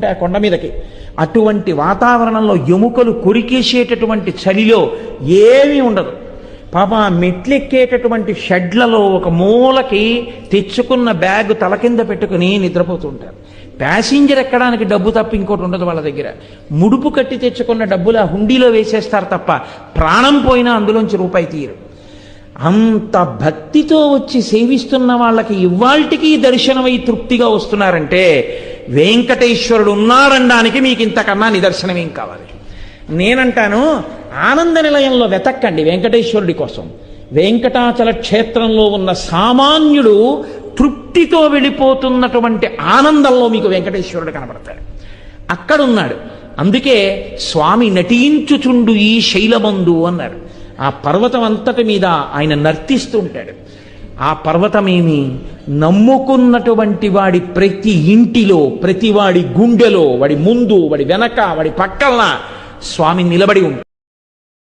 ఆ కొండ మీదకి అటువంటి వాతావరణంలో ఎముకలు కొరికేసేటటువంటి చలిలో ఏమీ ఉండదు. పాప మెట్లెక్కేటటువంటి షెడ్లలో ఒక మూలకి తెచ్చుకున్న బ్యాగ్ తల కింద పెట్టుకుని నిద్రపోతుంటారు. ప్యాసింజర్ ఎక్కడానికి డబ్బు తప్ప ఇంకోటి ఉండదు వాళ్ళ దగ్గర. ముడుపు కట్టి తెచ్చుకున్న డబ్బులు ఆ హుండీలో వేసేస్తారు తప్ప ప్రాణం పోయినా అందులోంచి రూపాయి తీయరు. అంత భక్తితో వచ్చి సేవిస్తున్న వాళ్ళకి ఇవాల్టికి దర్శనమై తృప్తిగా వస్తున్నారంటే వెంకటేశ్వరుడు ఉన్నారనడానికి మీకు ఇంతకన్నా నిదర్శనం ఏం కావాలి? నేనంటాను, ఆనంద నిలయంలో వెతక్కండి వెంకటేశ్వరుడి కోసం. వెంకటాచల క్షేత్రంలో ఉన్న సామాన్యుడు తృప్తితో వెళ్ళిపోతున్నటువంటి ఆనందంలో మీకు వెంకటేశ్వరుడు కనబడతాడు. అక్కడున్నాడు. అందుకే స్వామి నటించుచుండు ఈ శైలమందు అన్నారు. ఆ పర్వతం అంతటి మీద ఆయన నర్తిస్తూ ఉంటాడు. ఆ పర్వతమేమి నమ్ముకున్నటువంటి వాడి ప్రతి ఇంటిలో, ప్రతి వాడి గుండెలో, వాడి ముందు, వాడి వెనక, వాడి పక్కన స్వామి నిలబడి ఉంటాడు.